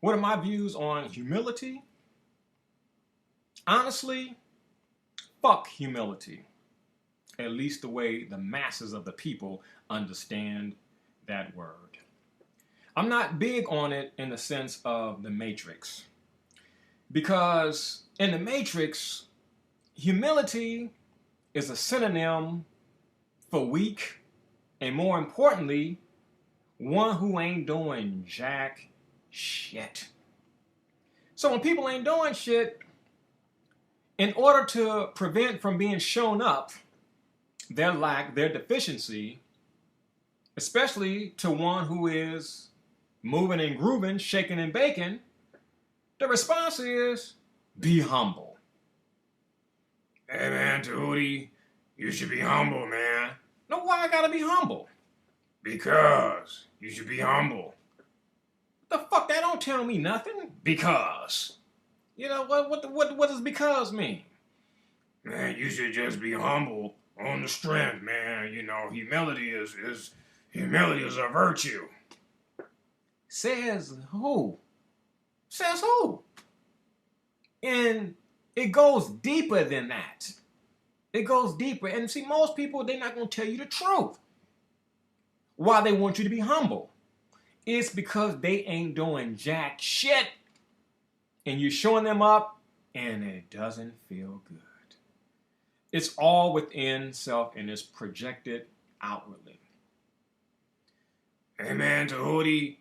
What are my views on humility? Honestly, fuck humility. At least the way the masses of the people understand that word. I'm not big on it in the sense of the Matrix. Because in the Matrix, humility is a synonym for weak, and more importantly, one who ain't doing jack shit. So when people ain't doing shit, in order to prevent from being shown up their lack, their deficiency, especially to one who is moving and grooving, shaking and baking, the response is be humble. Hey man, Djehuty, you should be humble, man. No, why I gotta be humble? Because you should be humble. The fuck, that don't tell me nothing. Because. You know, what does because mean? Man, you should just be humble on the strength, man. You know, humility is a virtue. Says who? Says who? And it goes deeper than that. It goes deeper. And see, most people, they're not going to tell you the truth. Why they want you to be humble? It's because they ain't doing jack shit. And you're showing them up, and it doesn't feel good. It's all within self, and it's projected outwardly. Hey man, Djehuty,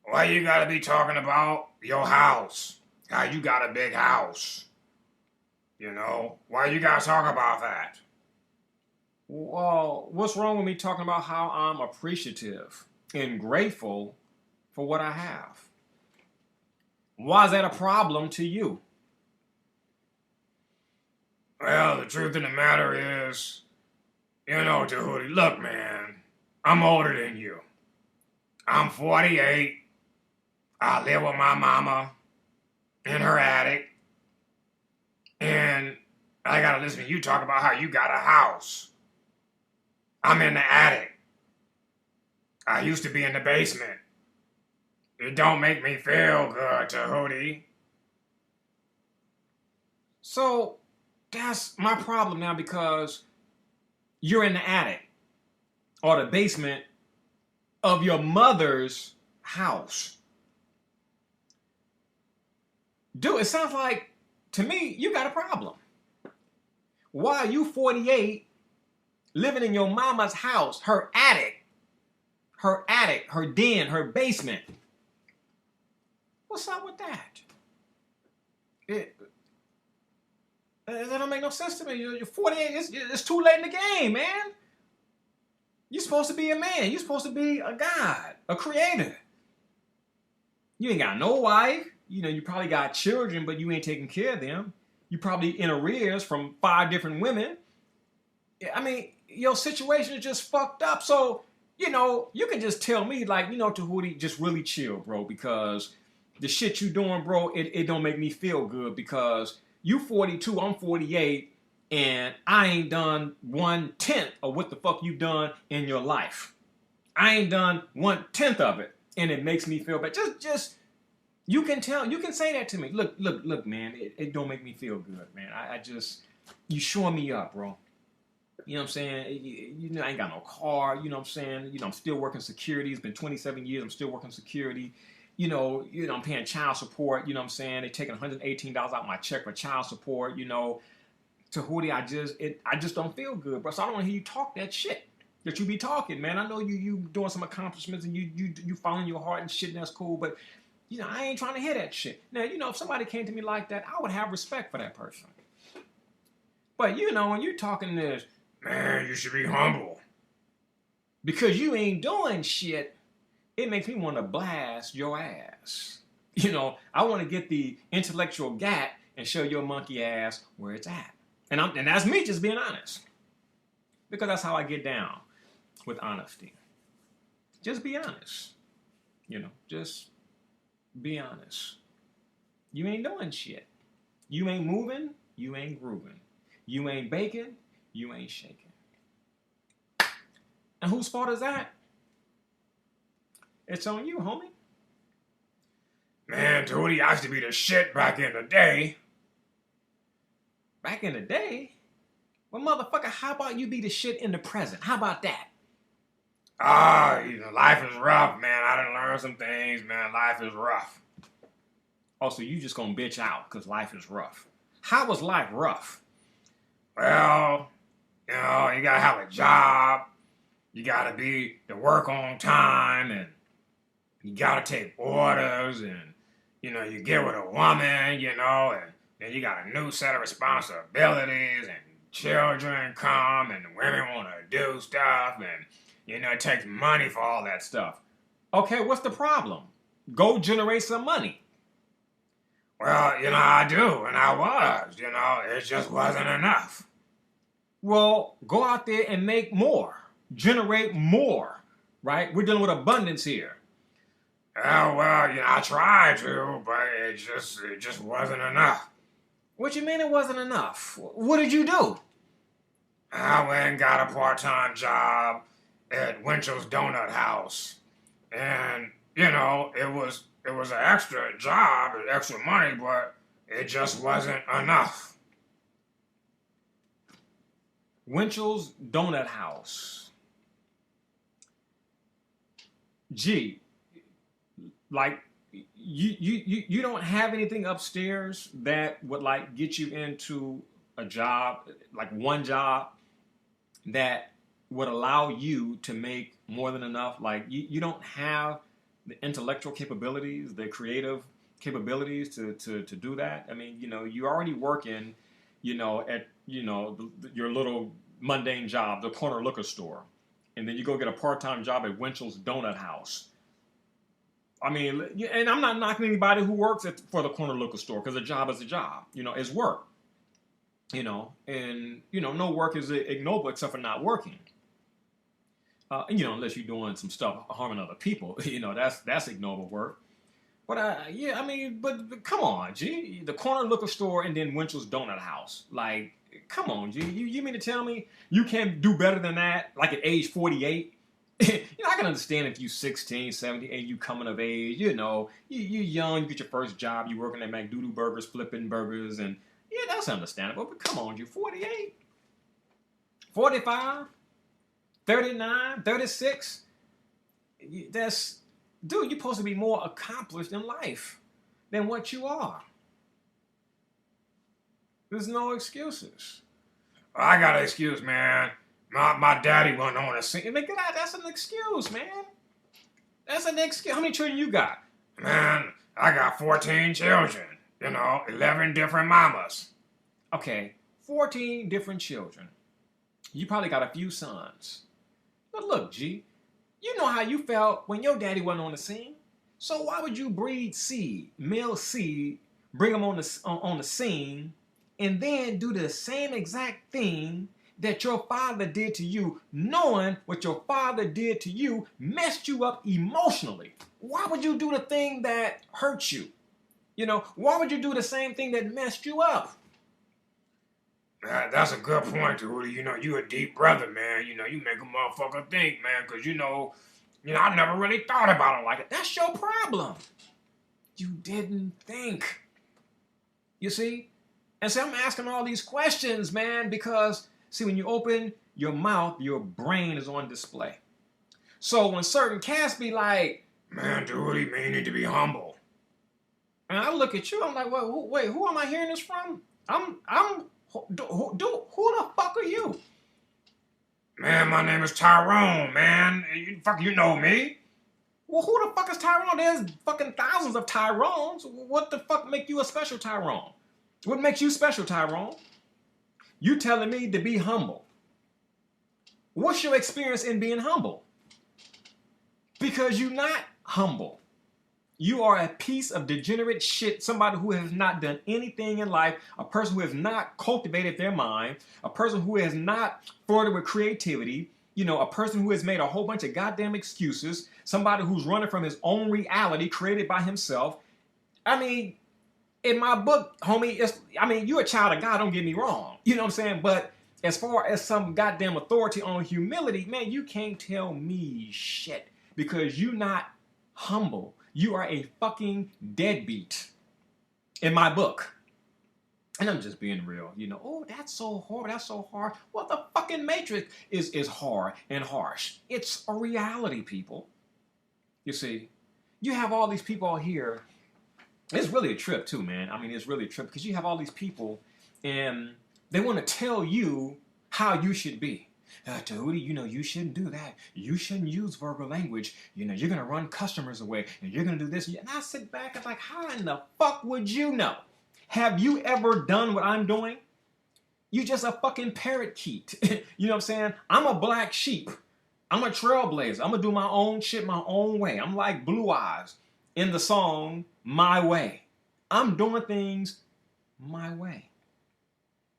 why you gotta be talking about your house? How you got a big house? You know, why you gotta talk about that? Well, what's wrong with me talking about how I'm appreciative and grateful for what I have? Why is that a problem to you? Well, the truth of the matter is, you know, Djehuty, look, man, I'm older than you. I'm 48. I live with my mama in her attic. And I gotta listen to you talk about how you got a house. I'm in the attic. I used to be in the basement. It don't make me feel good, Djehuty. So that's my problem now, because you're in the attic or the basement of your mother's house. Dude, it sounds like, to me, you got a problem. Why are you 48 living in your mama's house, her attic, her den, her basement? What's up with that? That don't make no sense to me. You're 48. It's too late in the game, man. You're supposed to be a man. You're supposed to be a god, a creator. You ain't got no wife. You know, you probably got children, but you ain't taking care of them. You probably in arrears from 5 different women. I mean, your situation is just fucked up. So, you know, you can just tell me, like, you know, Djehuty, just really chill, bro, because the shit you doing, bro, it don't make me feel good, because you 42, I'm 48, and I ain't done 1/10 of what the fuck you done in your life. I ain't done 1/10 of it, and it makes me feel bad. Just you can say that to me. Look, man, it don't make me feel good, man. I just, you showing me up, bro. You know what I'm saying? You know, I ain't got no car. You know what I'm saying? You know, I'm still working security. It's been 27 years. I'm still working security. You know, I'm paying child support. You know what I'm saying? They're taking $118 out my check for child support. You know, Djehuty, I just don't feel good, bro. So I don't want to hear you talk that shit that you be talking, man. I know you doing some accomplishments and you following your heart and shit, and that's cool. But you know, I ain't trying to hear that shit. Now, you know, if somebody came to me like that, I would have respect for that person. But you know, when you're talking this, man, you should be humble because you ain't doing shit, it makes me want to blast your ass. You know, I want to get the intellectual gat and show your monkey ass where it's at. And that's me just being honest. Because that's how I get down with honesty. Just be honest. You know, just be honest. You ain't doing shit. You ain't moving, you ain't grooving. You ain't baking, you ain't shaking. And whose fault is that? It's on you, homie. Djehuty, I used to be the shit back in the day. Back in the day? Well, motherfucker, how about you be the shit in the present? How about that? Life is rough, man. I done learned some things, man. Life is rough. Oh, so you just gonna bitch out because life is rough. How was life rough? Well, you gotta have a job. You gotta be to work on time, and you gotta take orders, and you get with a woman, and then you got a new set of responsibilities, and children come, and women want to do stuff, and it takes money for all that stuff. Okay, what's the problem? Go generate some money. Well, I do, and I was, it just wasn't enough. Well, go out there and make more. Generate more, right? We're dealing with abundance here. Oh, well, I tried to, but it just wasn't enough. What you mean it wasn't enough? What did you do? I went and got a part-time job at Winchell's Donut House. And, it was an extra job, extra money, but it just wasn't enough. Winchell's Donut House. Gee, like, you don't have anything upstairs that would, like, get you into a job, like one job that would allow you to make more than enough? Like, you don't have the intellectual capabilities, the creative capabilities to do that? I mean, you're already working, at, your little mundane job, the corner liquor store. And then you go get a part-time job at Winchell's Donut House. I mean, and I'm not knocking anybody who works for the corner liquor store, because a job is a job, it's work. And no work is ignoble except for not working. Unless you're doing some stuff harming other people, that's ignoble work. But but come on, G, the corner liquor store and then Winchell's Donut House. Like, come on, G, you mean to tell me you can't do better than that? Like at age 48? I can understand if you 16, 17, and you coming of age, you young, you get your first job, you working at McDoodle Burgers, flipping burgers, and yeah, that's understandable. But come on, you 48, 45, 39, 36. Dude, you're supposed to be more accomplished in life than what you are. There's no excuses. I got an excuse, man. My daddy wasn't on the scene. That's an excuse, man. That's an excuse. How many children you got? Man, I got 14 children. 11 different mamas. Okay, 14 different children. You probably got a few sons. But look, G, you know how you felt when your daddy wasn't on the scene. So why would you breed seed, male seed, bring them on the scene, and then do the same exact thing that your father did to you, knowing what your father did to you messed you up emotionally? Why would you do the thing that hurt you? Why would you do the same thing that messed you up? That's a good point, Djehuty. You a deep brother, man. You make a motherfucker think, man, because, I never really thought about it like it. That's your problem. You didn't think. You see? And so I'm asking all these questions, man, because, see, when you open your mouth, your brain is on display. So when certain cats be like, man, Djehuty, man, you need to be humble. And I look at you, I'm like, wait, who am I hearing this from? Who the fuck are you? Man, my name is Tyrone, man. You know me. Well, who the fuck is Tyrone? There's fucking thousands of Tyrones. What the fuck make you a special Tyrone? What makes you special, Tyrone? You telling me to be humble. What's your experience in being humble? Because you're not humble. You are a piece of degenerate shit, somebody who has not done anything in life, a person who has not cultivated their mind, a person who has not flirted with creativity, a person who has made a whole bunch of goddamn excuses, somebody who's running from his own reality created by himself. I mean, in my book, homie, you're a child of God, don't get me wrong. You know what I'm saying? But as far as some goddamn authority on humility, man, you can't tell me shit because you're not humble. you are a fucking deadbeat in my book. And I'm just being real, you know. Oh, that's so hard. That's so hard. Well, the fucking Matrix is hard and harsh. It's a reality, people. You see, you have all these people out here. It's really a trip, too, man. I mean, it's really a trip because you have all these people and they want to tell you how you should be. Djehuty, you know, you shouldn't do that. You shouldn't use verbal language. You know, you're going to run customers away and you're going to do this. And I sit back and like, how in the fuck would you know? Have you ever done what I'm doing? You just a fucking parakeet. You know what I'm saying? I'm a black sheep. I'm a trailblazer. I'm going to do my own shit my own way. I'm like Blue Eyes in the song, My Way. I'm doing things my way.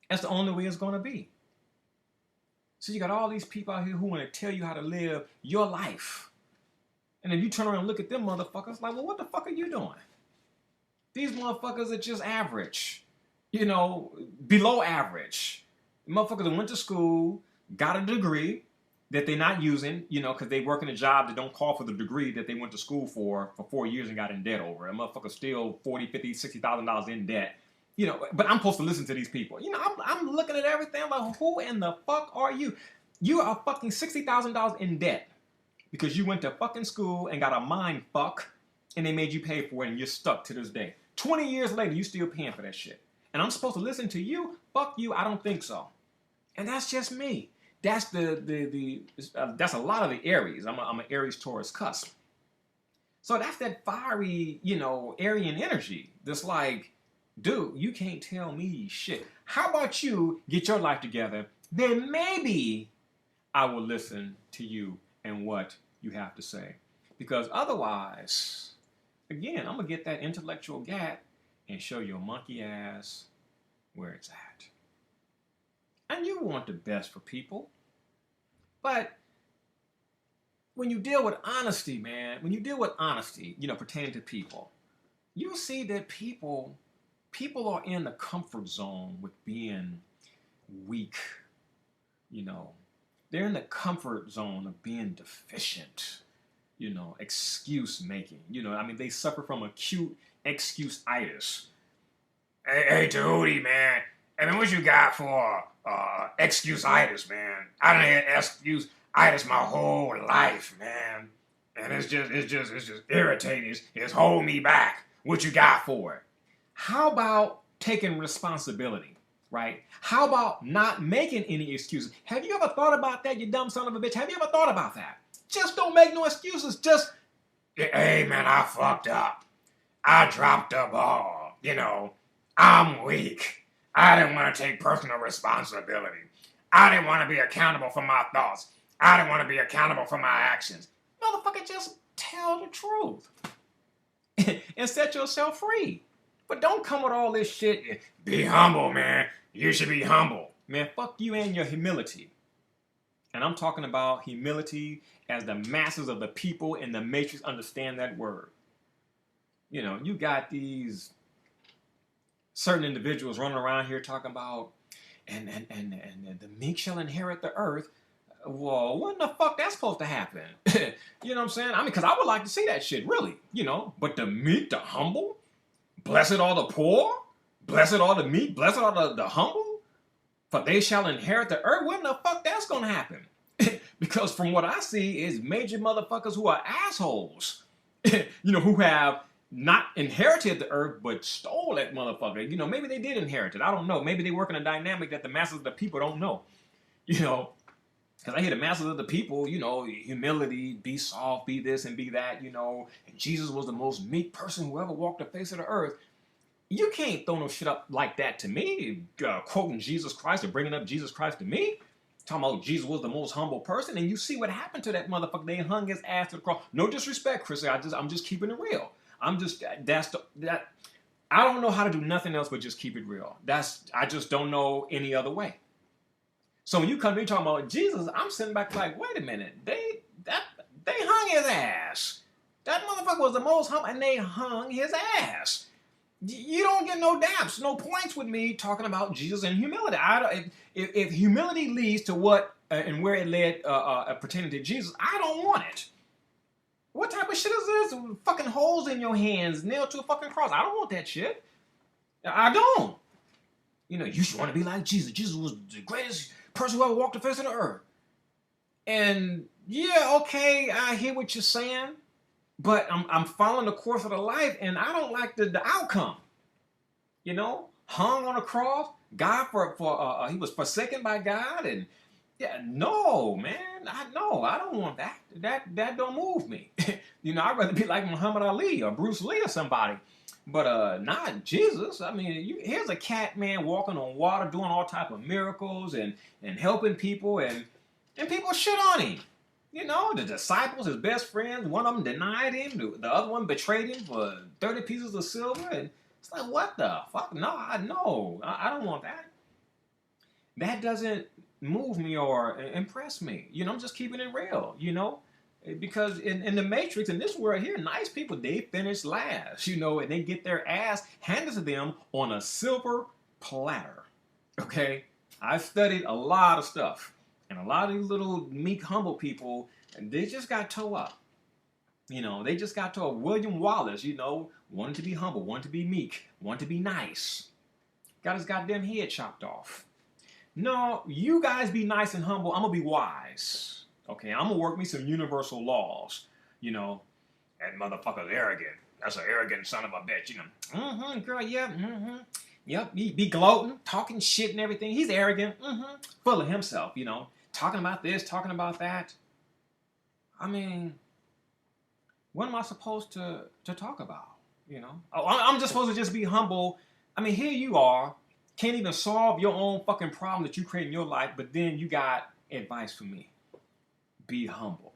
That's the only way it's going to be. So you got all these people out here who want to tell you how to live your life. And if you turn around and look at them motherfuckers, like, well, what the fuck are you doing? These motherfuckers are just average, you know, below average. Motherfuckers that went to school, got a degree that they're not using, you know, because they work in a job that don't call for the degree that they went to school for 4 years and got in debt over. A motherfucker's still $40,000, $50,000, $60,000 in debt. You know, but I'm supposed to listen to these people. You know, I'm looking at everything like, who in the fuck are you? You are fucking $60,000 in debt because you went to fucking school and got a mind fuck and they made you pay for it and you're stuck to this day. 20 years later, you still paying for that shit. And I'm supposed to listen to you? Fuck you, I don't think so. And that's just me. That's that's a lot of the Aries. I'm an Aries Taurus cusp. So that's that fiery, you know, Aryan energy. That's like, dude, you can't tell me shit. How about you get your life together? Then maybe I will listen to you and what you have to say. Because otherwise, again, I'm going to get that intellectual gat and show your monkey ass where it's at. And you want the best for people. But when you deal with honesty, man, when you deal with honesty, you know, pertaining to people, you see that people are in the comfort zone with being weak, you know. They're in the comfort zone of being deficient, you know, excuse making. You know, I mean, they suffer from acute excuse-itis. Hey, Djehuty, man. I mean, what you got for excuse-itis, man? I done had excuse-itis my whole life, man. And it's just irritating. It's holding me back. What you got for it? How about taking responsibility, right? How about not making any excuses? Have you ever thought about that, you dumb son of a bitch? Have you ever thought about that? Just don't make no excuses. Just, hey, man, I fucked up. I dropped the ball. You know, I'm weak. I didn't want to take personal responsibility. I didn't want to be accountable for my thoughts. I didn't want to be accountable for my actions. Motherfucker, just tell the truth and set yourself free. But don't come with all this shit. Be humble, man. You should be humble. Man, fuck you and your humility. And I'm talking about humility as the masses of the people in the Matrix understand that word. You know, you got these certain individuals running around here talking about, and the meek shall inherit the earth. Well, when the fuck that's supposed to happen? You know what I'm saying? I mean, because I would like to see that shit, really. You know, but the meek, the humble, blessed are the poor, blessed are the meek, blessed are the humble, for they shall inherit the earth. When the fuck that's gonna happen? Because from what I see is major motherfuckers who are assholes, you know, who have not inherited the earth, but stole that motherfucker. You know, maybe they did inherit it. I don't know. Maybe they work in a dynamic that the masses of the people don't know. You know, because I hear the masses of the people, you know, humility, be soft, be this and be that, you know, and Jesus was the most meek person who ever walked the face of the earth. You can't throw no shit up like that to me, quoting Jesus Christ or bringing up Jesus Christ to me. Talking about Jesus was the most humble person, and you see what happened to that motherfucker. They hung his ass to the cross. No disrespect, Chris. I'm just keeping it real. I don't know how to do nothing else but just keep it real. I just don't know any other way. So when you come to me talking about Jesus, I'm sitting back like, wait a minute, they hung his ass. That motherfucker was the most humble, and they hung his ass. You don't get no daps, no points with me talking about Jesus and humility. If humility leads to what and where it led pertaining to Jesus, I don't want it. What type of shit is this? Fucking holes in your hands, nailed to a fucking cross. I don't want that shit. I don't. You should want to be like Jesus. Jesus was the greatest person who ever walked the face of the earth. And yeah, okay, I hear what you're saying, but I'm following the course of the life, and I don't like the outcome. Hung on a cross, God he was forsaken by God, and yeah, no, man, I don't want that. That don't move me. I'd rather be like Muhammad Ali or Bruce Lee or somebody. But not Jesus. I mean, here's a cat, man, walking on water, doing all type of miracles and helping people, and people shit on him. The disciples, his best friends, one of them denied him, the other one betrayed him for 30 pieces of silver, and it's like, what the fuck? No, I don't want that. That doesn't move me or impress me. I'm just keeping it real, because in the Matrix, in this world here, nice people, they finish last, and they get their ass handed to them on a silver platter. Okay? I've studied a lot of stuff, and a lot of these little meek, humble people, they just got toe up. They just got to a William Wallace, wanted to be humble, wanted to be meek, wanted to be nice. Got his goddamn head chopped off. No, you guys be nice and humble, I'm going to be wise. Okay, I'm going to work me some universal laws. That motherfucker's arrogant. That's an arrogant son of a bitch, girl, yeah, Yep, he be gloating, talking shit and everything. He's arrogant, full of himself, talking about this, talking about that. I mean, what am I supposed to talk about, I'm just supposed to just be humble. I mean, here you are, can't even solve your own fucking problem that you create in your life, but then you got advice for me. Be humble.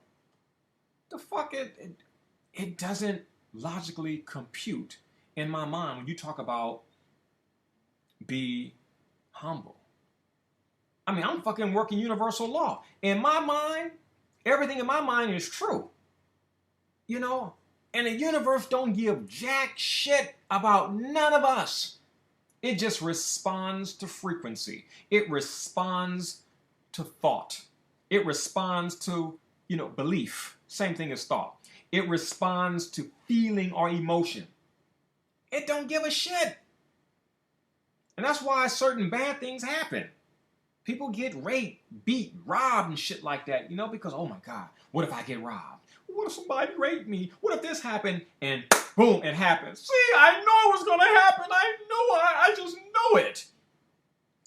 The fuck, it doesn't logically compute in my mind when you talk about be humble. I mean, I'm fucking working universal law. In my mind, everything in my mind is true. And the universe don't give jack shit about none of us. It just responds to frequency. It responds to thought. It responds to, belief. Same thing as thought. It responds to feeling or emotion. It don't give a shit. And that's why certain bad things happen. People get raped, beat, robbed, and shit like that, because, oh my God, what if I get robbed? What if somebody raped me? What if this happened? And boom, it happens. See, I know it was going to happen. I just knew it.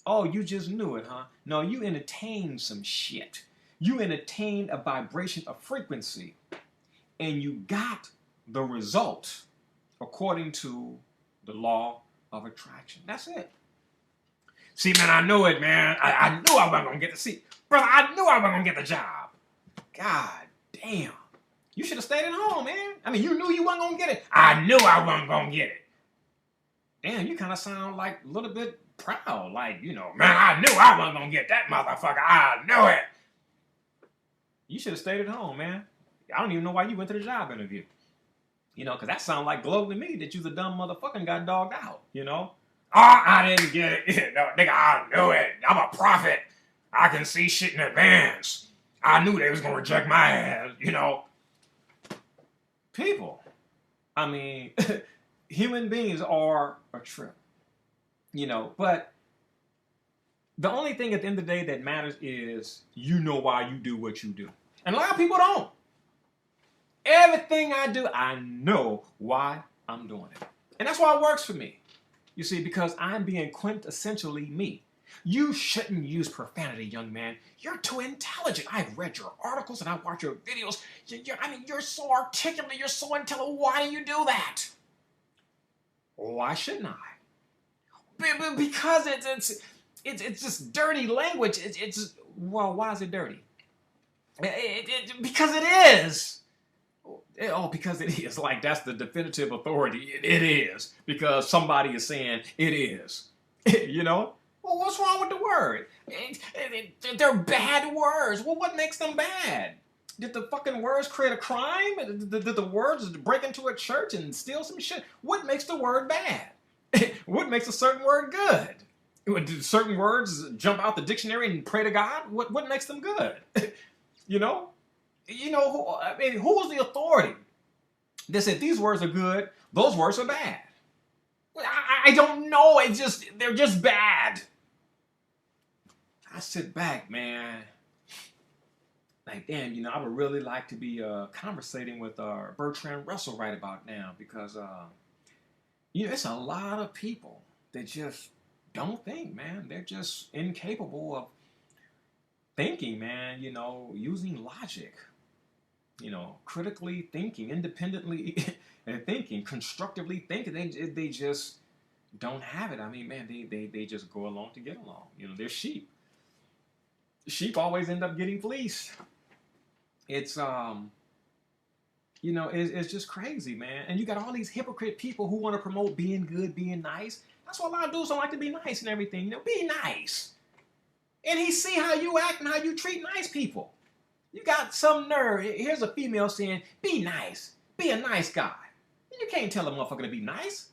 Oh, you just knew it, huh? No, you entertained some shit. You entertained a vibration, a frequency, and you got the result according to the law of attraction. That's it. See, man, I knew it, man. I knew I wasn't going to get the seat. Brother, I knew I wasn't going to get the job. God damn. You should have stayed at home, man. I mean, you knew you wasn't going to get it. I knew I wasn't going to get it. Damn, you kind of sound like a little bit proud. Like, man, I knew I wasn't going to get that motherfucker. I knew it. You should have stayed at home, man. I don't even know why you went to the job interview. Because that sounds like gloating to me that you was a dumb motherfucker and got dogged out, Oh, I didn't get it. No, nigga, I knew it. I'm a prophet. I can see shit in advance. I knew they was going to reject my ass, People. I mean, human beings are a trip, But the only thing at the end of the day that matters is why you do what you do. And a lot of people don't. Everything I do, I know why I'm doing it. And that's why it works for me. You see, because I'm being quintessentially me. You shouldn't use profanity, young man. You're too intelligent. I've read your articles and I watch your videos. You're so articulate. You're so intelligent. Why do you do that? Why shouldn't I? Because it's just dirty language. Well, why is it dirty? Because it is. Oh, because it is. Like, that's the definitive authority. It is. Because somebody is saying it is. Well, what's wrong with the word? They're bad words. Well, what makes them bad? Did the fucking words create a crime? Did the words break into a church and steal some shit? What makes the word bad? What makes a certain word good? Do certain words jump out the dictionary and pray to God? What makes them good? You know, I mean, who's the authority that said these words are good, those words are bad? I don't know. They're just bad. I sit back, man. Like, damn, you know, I would really like to be conversating with Bertrand Russell right about now because, you know, it's a lot of people that just don't think, man. They're just incapable of thinking, man, you know, using logic, you know, critically thinking, independently thinking, constructively thinking. They just don't have it. I mean, man, they just go along to get along. You know, they're sheep. Sheep always end up getting fleeced. It's you know, it's just crazy, man. And you got all these hypocrite people who want to promote being good, being nice. That's why a lot of dudes don't like to be nice and everything. You know, be nice. And he see how you act and how you treat nice people. You got some nerve. Here's a female saying, be nice. Be a nice guy. You can't tell a motherfucker to be nice.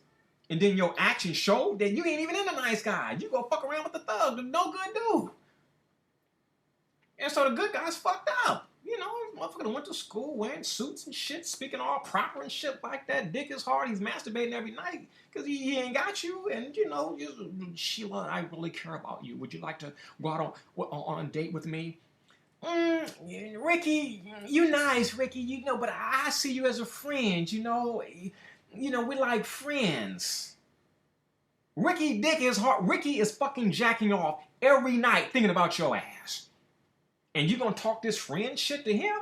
And then your actions show that you ain't even in a nice guy. You go fuck around with the thug, the no good dude. And so the good guy's fucked up. You know, motherfucker went to school wearing suits and shit, speaking all proper and shit like that. Dick is hard. He's masturbating every night because he ain't got you. And, you know, Sheila, I really care about you. Would you like to go out on a date with me? Ricky, you nice, Ricky, you know, but I see you as a friend, you know, we like friends. Ricky dick is hard. Ricky is fucking jacking off every night thinking about your ass. And you gonna talk this friend shit to him?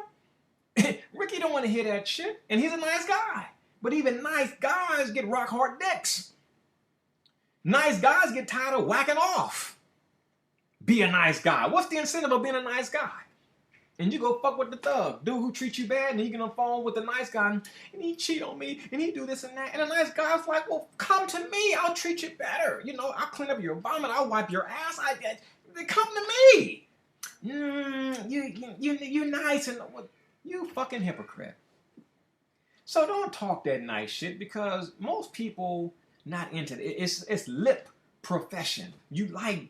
Ricky don't want to hear that shit. And he's a nice guy. But even nice guys get rock hard dicks. Nice guys get tired of whacking off. Be a nice guy. What's the incentive of being a nice guy? And you go fuck with the thug, dude who treats you bad, and he get on the phone with the nice guy, and he cheat on me, and he do this and that. And the nice guy's like, well, come to me. I'll treat you better. You know, I'll clean up your vomit. I'll wipe your ass. Come to me. You nice and you fucking hypocrite. So don't talk that nice shit because most people not into it. It's lip profession. You like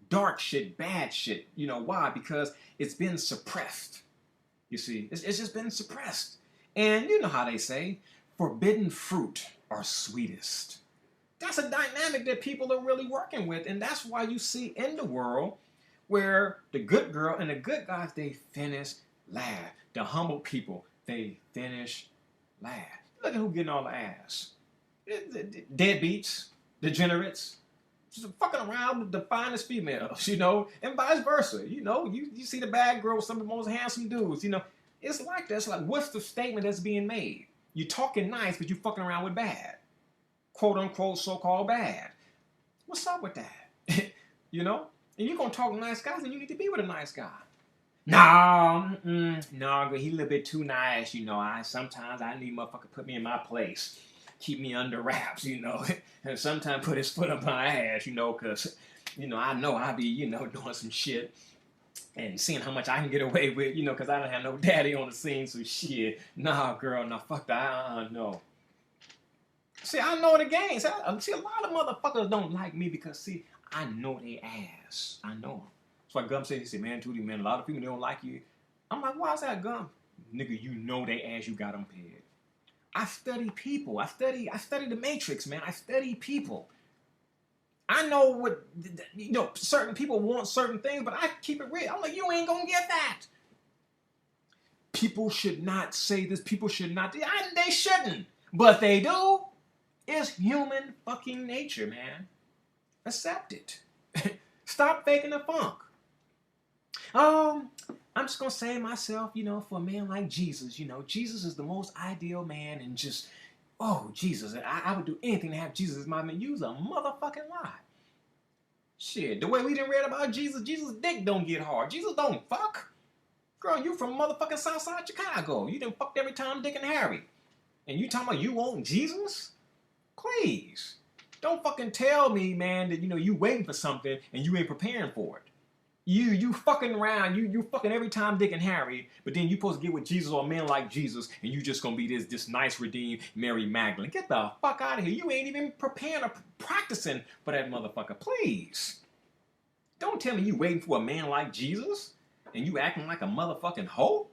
dark shit, bad shit. You know why? Because it's been suppressed. You see, it's just been suppressed. And you know how they say, forbidden fruit are sweetest. That's a dynamic that people are really working with. And that's why you see in the world where the good girl and the good guys, they finish laugh. The humble people, they finish laugh. Look at who getting all the ass. Deadbeats, degenerates, just fucking around with the finest females, you know, and vice versa. You know, you see the bad girl with some of the most handsome dudes, you know. It's like that. It's like, what's the statement that's being made? You talking nice, but you fucking around with bad. Quote unquote, so-called bad. What's up with that? You know? And you're going to talk to nice guys, and you need to be with a nice guy. No, he a little bit too nice, you know. Sometimes I need motherfucker put me in my place. Keep me under wraps, you know. And sometimes put his foot up my ass, you know, because, you know I be, you know, doing some shit and seeing how much I can get away with, you know, because I don't have no daddy on the scene, so shit. Nah, girl, nah, fuck that, no. See, I know the game. See, a lot of motherfuckers don't like me because, see, I know they ass. I know them. That's why Gum said, he said, man, Tootie, man, a lot of people, they don't like you. I'm like, why is that, Gum? Nigga, you know they ass, you got them pegged. I study people. I study the matrix, man. I study people. I know what, you know, certain people want certain things, but I keep it real. I'm like, you ain't gonna get that. People should not say this. People should not. They shouldn't. But they do. It's human fucking nature, man. Accept it. Stop faking the funk. I'm just going to say myself, you know, for a man like Jesus, you know, Jesus is the most ideal man and just, oh, Jesus, I would do anything to have Jesus as my man. You's a motherfucking lie. Shit, the way we done read about Jesus, Jesus' dick don't get hard. Jesus don't fuck. Girl, you from motherfucking Southside Chicago. You done fucked every time Dick and Harry. And you talking about you want Jesus? Please. Don't fucking tell me, man, that, you know, you waiting for something and you ain't preparing for it. You fucking around, you fucking every time Dick and Harry, but then you supposed to get with Jesus or a man like Jesus, and you just gonna be this nice, redeemed Mary Magdalene. Get the fuck out of here. You ain't even preparing or practicing for that motherfucker. Please. Don't tell me you waiting for a man like Jesus, and you acting like a motherfucking hoe.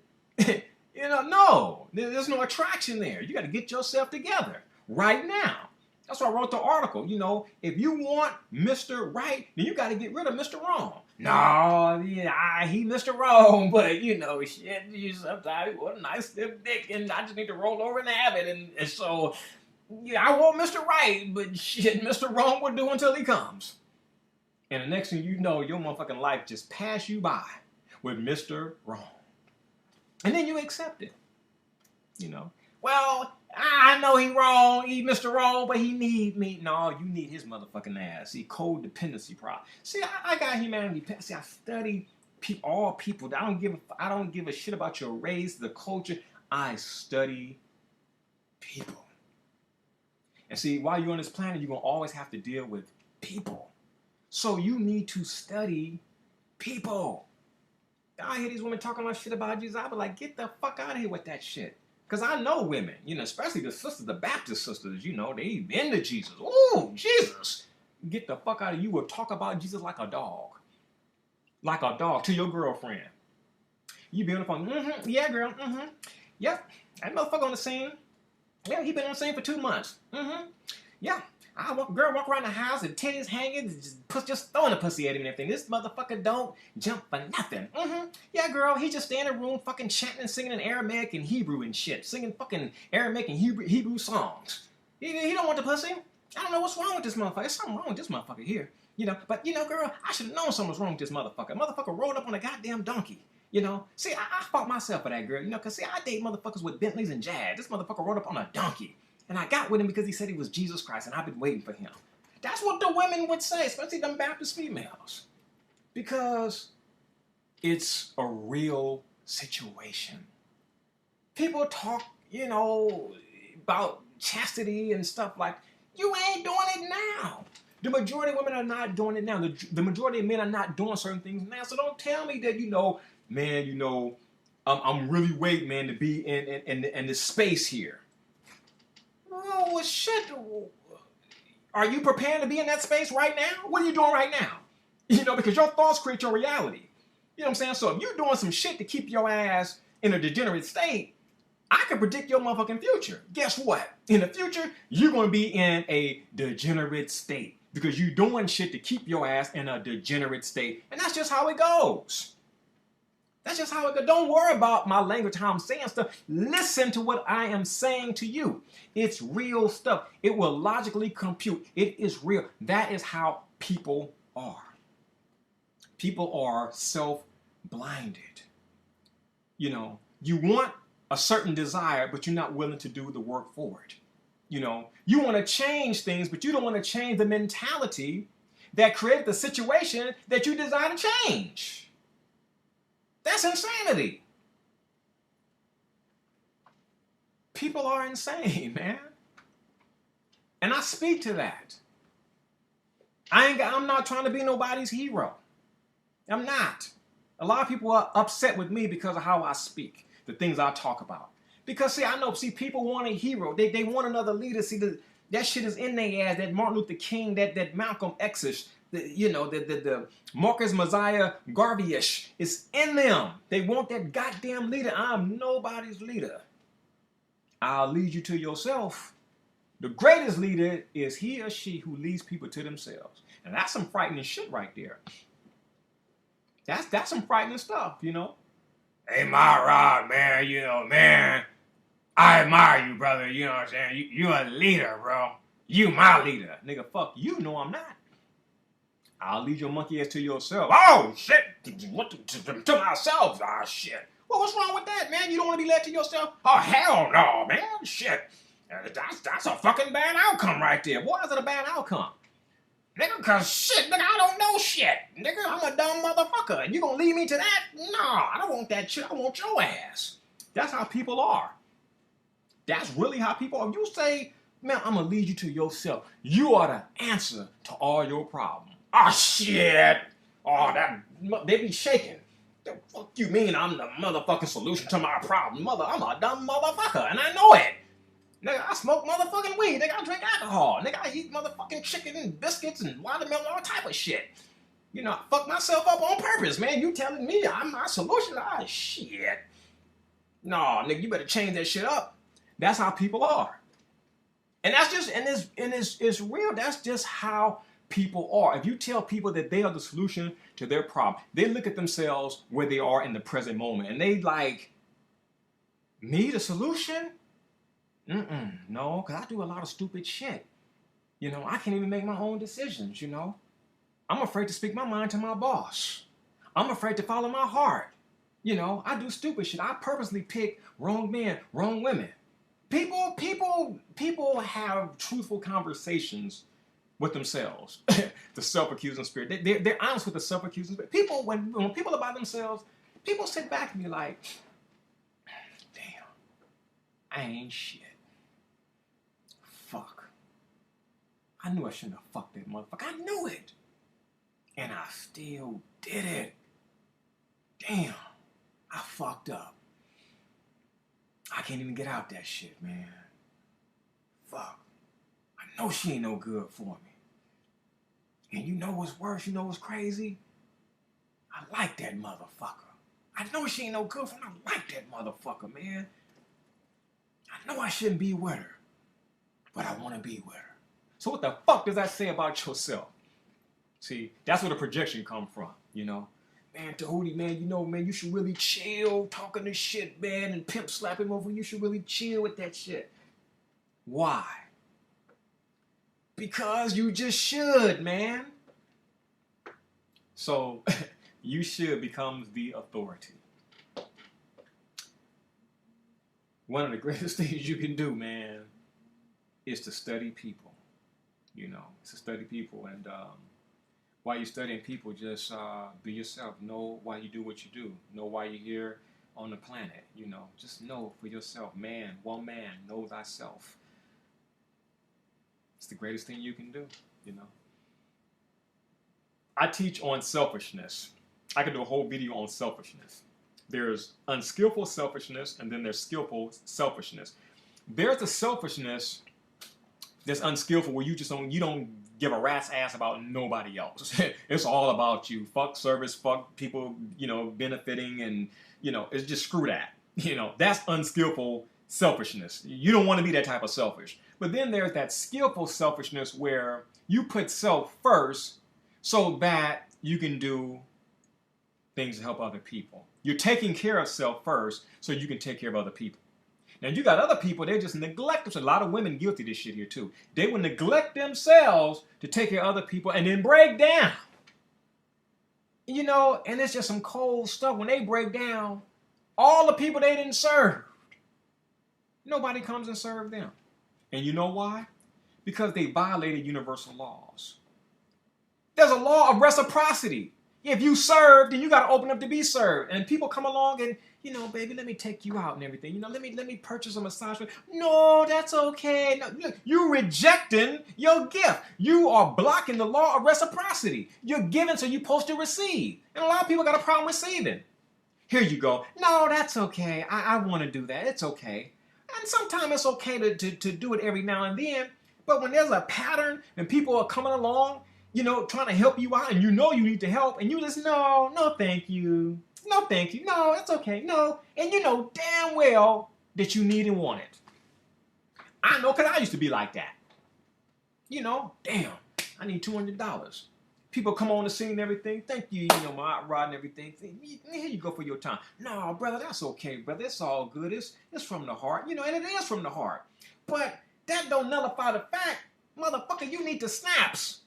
No, there's no attraction there. You got to get yourself together right now. That's why I wrote the article. If you want Mr. Right, then you got to get rid of Mr. Wrong. No, yeah, he Mr. Wrong, but shit, sometimes what a nice stiff dick, and I just need to roll over and have it, and so yeah, I want Mr. Right, but shit, Mr. Wrong will do until he comes. And the next thing you know, your motherfucking life just pass you by with Mr. Wrong. And then you accept it. Well, I know he wrong, he Mr. Wrong, but he need me. No, you need his motherfucking ass. See, codependency problem. See, I got humanity. See, I study all people. I don't give a shit about your race, the culture. I study people. And see, while you're on this planet, you're going to always have to deal with people. So you need to study people. I hear these women talking about shit about Jesus. I be like, get the fuck out of here with that shit. Because I know women, especially the sisters, the Baptist sisters, they into Jesus. Ooh, Jesus. Get the fuck out of here. You will talk about Jesus like a dog. Like a dog to your girlfriend. You be on the phone, yeah, girl, yep. That motherfucker on the scene. Yeah, he been on the scene for 2 months. Yeah. Girl walk around the house and titties hanging, just throwing a pussy at him and everything. This motherfucker don't jump for nothing. Yeah, girl, he just stay in the room fucking chanting and singing in Aramaic and Hebrew and shit. Singing fucking Aramaic and Hebrew songs. He don't want the pussy. I don't know what's wrong with this motherfucker. There's something wrong with this motherfucker here. But girl, I should have known something was wrong with this motherfucker. Motherfucker rolled up on a goddamn donkey. See, I fought myself for that girl, because see, I date motherfuckers with Bentleys and Jags. This motherfucker rode up on a donkey. And I got with him because he said he was Jesus Christ, and I've been waiting for him. That's what the women would say, especially them Baptist females. Because it's a real situation. People talk, about chastity and stuff like, you ain't doing it now. The majority of women are not doing it now. The majority of men are not doing certain things now. So don't tell me that, man, I'm really waiting, man, to be in this space here. Oh, shit. Are you preparing to be in that space right now? What are you doing right now? Because your thoughts create your reality. You know what I'm saying? So if you're doing some shit to keep your ass in a degenerate state, I can predict your motherfucking future. Guess what? In the future, you're going to be in a degenerate state because you're doing shit to keep your ass in a degenerate state. And that's just how it goes. That's just how it goes. Don't worry about my language, how I'm saying stuff. Listen to what I am saying to you. It's real stuff. It will logically compute. It is real. That is how people are. People are self-blinded. You want a certain desire, but you're not willing to do the work for it. You want to change things, but you don't want to change the mentality that created the situation that you desire to change. That's insanity. People are insane, man. And I speak to that. I'm not trying to be nobody's hero. I'm not. A lot of people are upset with me because of how I speak, the things I talk about. Because, I know, people want a hero. They want another leader. That shit is in their ass, that Martin Luther King, that Malcolm X-ish, the Marcus Messiah Garvey-ish is in them. They want that goddamn leader. I'm nobody's leader. I'll lead you to yourself. The greatest leader is he or she who leads people to themselves. And that's some frightening shit right there. That's some frightening stuff, Hey, my Rod, man, man, I admire you, brother. You know what I'm saying? You're a leader, bro. You my leader. Nigga, fuck you. No, I'm not. I'll lead your monkey ass to yourself. Oh, shit. To myself. Oh, shit. Well, what's wrong with that, man? You don't want to be led to yourself? Oh, hell no, man. Shit. That's a fucking bad outcome right there. Why is it a bad outcome? Nigga, cause shit, nigga, I don't know shit. Nigga, I'm a dumb motherfucker. You gonna lead me to that? No, I don't want that shit. I want your ass. That's how people are. That's really how people are. If you say, man, I'm gonna lead you to yourself, you are the answer to all your problems. Oh, shit. Oh, they be shaking. The fuck you mean I'm the motherfucking solution to my problem? I'm a dumb motherfucker, and I know it. Nigga, I smoke motherfucking weed. Nigga, I drink alcohol. Nigga, I eat motherfucking chicken and biscuits and watermelon, all type of shit. I fuck myself up on purpose, man. You telling me I'm my solution? Ah, shit. No, nigga, you better change that shit up. That's how people are. And that's just, it's real. That's just how people are. If you tell people that they are the solution to their problem, they look at themselves where they are in the present moment. And they like, me, the solution? No, because I do a lot of stupid shit. You know, I can't even make my own decisions, you know. I'm afraid to speak my mind to my boss. I'm afraid to follow my heart. You know, I do stupid shit. I purposely pick wrong men, wrong women. People have truthful conversations with themselves. The self-accusing spirit. They're honest with the self-accusing spirit. People, when people are by themselves, people sit back and be like, damn, I ain't shit. Fuck. I knew I shouldn't have fucked that motherfucker. I knew it. And I still did it. Damn, I fucked up. I can't even get out that shit, man. Fuck. I know she ain't no good for me. And you know what's worse? You know what's crazy? I like that motherfucker. I know she ain't no good for me. I like that motherfucker, man. I know I shouldn't be with her, but I want to be with her. So what the fuck does that say about yourself? See, that's where the projection come from, you know? Man, Djehuty, man, you know, man, you should really chill talking this shit, man, and pimp slap him over. You should really chill with that shit. Why? Because you just should, man. So, you should becomes the authority. One of the greatest things you can do, man, is to study people. You know, it's to study people. And while you're studying people, just be yourself. Know why you do what you do. Know why you're here on the planet. You know, just know for yourself. Man, one man, know thyself. It's the greatest thing you can do, you know. I teach on selfishness. I could do a whole video on selfishness. There's unskillful selfishness, and then there's skillful selfishness. There's a selfishness that's unskillful where you don't give a rat's ass about nobody else. It's all about you. Fuck service, fuck people, you know, benefiting, and, you know, it's just screw that. You know, that's unskillful selfishness. You don't want to be that type of selfish. But then there's that skillful selfishness where you put self first so that you can do things to help other people. You're taking care of self first so you can take care of other people. Now, you got other people, they just neglect themselves. A lot of women guilty of this shit here, too. They will neglect themselves to take care of other people and then break down. You know, and it's just some cold stuff. When they break down, all the people they didn't serve, nobody comes and serves them. And you know why? Because they violated universal laws. There's a law of reciprocity. If you serve, then you got to open up to be served. And people come along and, you know, baby, let me take you out and everything. You know, let me purchase a massage. No, that's okay. No, look, you're rejecting your gift. You are blocking the law of reciprocity. You're giving, so you're supposed to receive. And a lot of people got a problem receiving. Here you go. No, that's okay. I want to do that. It's okay. And sometimes it's okay to do it every now and then. But when there's a pattern and people are coming along, you know, trying to help you out, and you know you need to help, and you just, no, thank you. No, thank you. No, it's okay. No. And you know damn well that you need and want it. I know, because I used to be like that. You know, damn, I need $200. People come on the scene and everything. Thank you, you know, my hot rod and everything. Here you go for your time. No, brother, that's okay, brother. It's all good. It's from the heart. You know, and it is from the heart. But that don't nullify the fact, motherfucker, you need the snaps.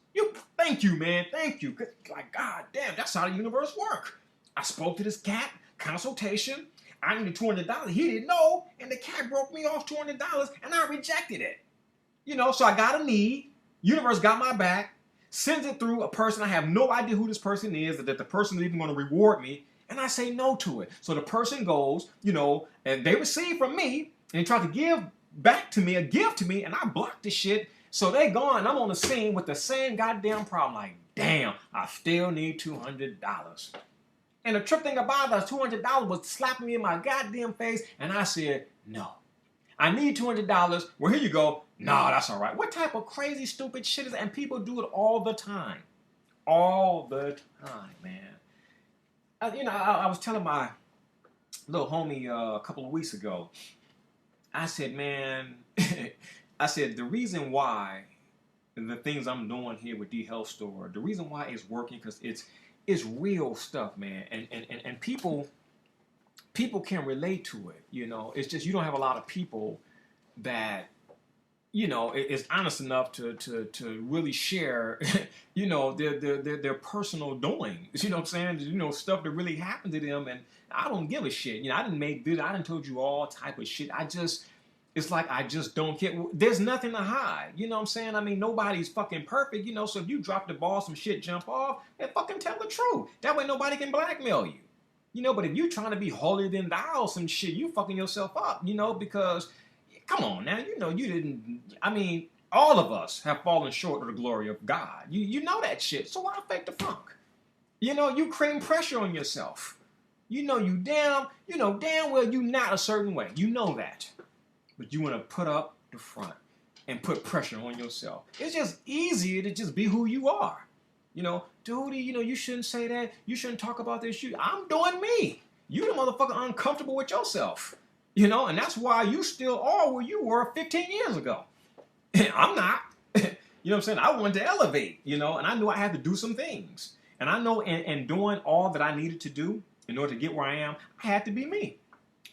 Thank you, man. Thank you. Like, God damn, that's how the universe works. I spoke to this cat, consultation. I needed $200. He didn't know, and the cat broke me off $200, and I rejected it. You know, so I got a need. Universe got my back. Sends it through a person. I have no idea who this person is, that the person is even going to reward me, and I say no to it. So the person goes, you know, and they receive from me, and they try to give back to me, a gift to me, and I block the shit. So they gone, and I'm on the scene with the same goddamn problem. Like, damn, I still need $200. And the trip thing about that $200 was slapping me in my goddamn face, and I said, no. I need $200. Well, here you go. No, that's all right. What type of crazy, stupid shit is that? And people do it all the time. All the time, man. You know, I was telling my little homie a couple of weeks ago. I said, man, I said the reason why the things I'm doing here with the health store, the reason why it's working because it's real stuff, man, and people can relate to it. You know, it's just you don't have a lot of people that is honest enough to really share, their personal doings. You know what I'm saying? Stuff that really happened to them, and I don't give a shit. I didn't make this. I didn't told you all type of shit. It's like I just don't care. There's nothing to hide. You know what I'm saying? I mean, nobody's fucking perfect. So if you drop the ball, some shit jump off, and fucking tell the truth. That way nobody can blackmail you. But if you trying to be holier than thou, some shit, you fucking yourself up. Because come on now, you didn't. I mean, all of us have fallen short of the glory of God. You know that shit. So why fake the funk? You creating pressure on yourself. Damn well you not a certain way. You know that. But you want to put up the front and put pressure on yourself. It's just easier to just be who you are. Djehuty, you shouldn't say that. You shouldn't talk about this. I'm doing me. You the motherfucker uncomfortable with yourself. And that's why you still are where you were 15 years ago. I'm not. You know what I'm saying? I wanted to elevate, and I knew I had to do some things. And I know in doing all that I needed to do in order to get where I am, I had to be me.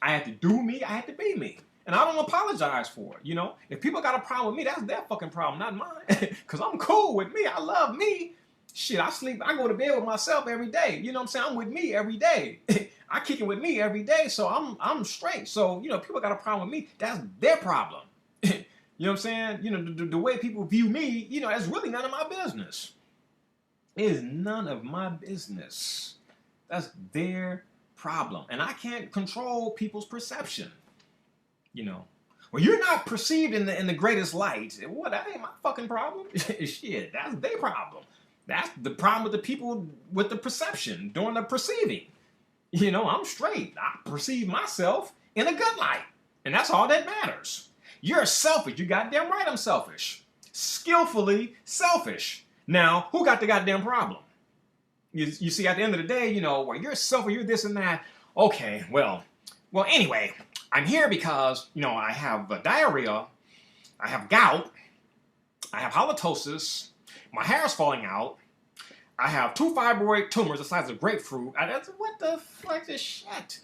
I had to do me. I had to be me. And I don't apologize for it, If people got a problem with me, that's their fucking problem, not mine. Because I'm cool with me. I love me. Shit, I go to bed with myself every day. You know what I'm saying? I'm with me every day. I kick it with me every day, so I'm straight. So, people got a problem with me, that's their problem. You know what I'm saying? The way people view me, that's really none of my business. It is none of my business. That's their problem. And I can't control people's perception. Well, you're not perceived in the greatest light. Well, that ain't my fucking problem. Shit, that's their problem. That's the problem with the people with the perception, doing the perceiving. I'm straight. I perceive myself in a good light. And that's all that matters. You're selfish. You goddamn right I'm selfish. Skillfully selfish. Now, who got the goddamn problem? You see, at the end of the day, well, you're selfish, you're this and that. Okay, well, anyway, I'm here because, I have diarrhea, I have gout, I have halitosis, my hair's falling out, I have 2 fibroid tumors the size of grapefruit. What the fuck is shit?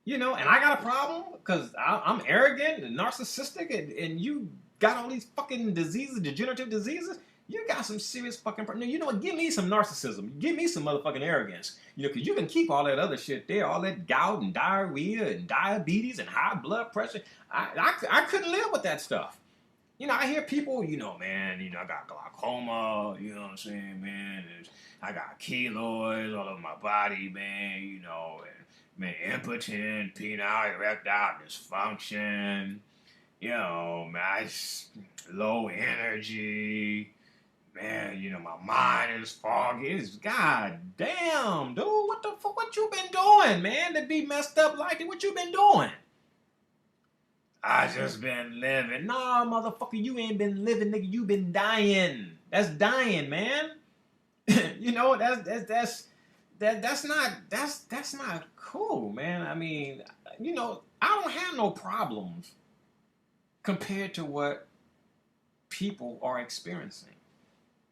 And I got a problem because I'm arrogant and narcissistic and you got all these fucking diseases, degenerative diseases. You got some serious fucking problem. You know what? Give me some narcissism. Give me some motherfucking arrogance. Because you can keep all that other shit there, all that gout and diarrhea and diabetes and high blood pressure. I couldn't live with that stuff. I hear people, man, I got glaucoma, you know what I'm saying, man. I got keloids all over my body, man, and, man, impotent, penile erectile dysfunction, man, low energy. Man, my mind is foggy. It's goddamn, dude. What the fuck? What you been doing, man? To be messed up like that? What you been doing? I just been living. Nah, motherfucker, you ain't been living, nigga. You been dying. That's dying, man. That's not cool, man. I mean, I don't have no problems compared to what people are experiencing.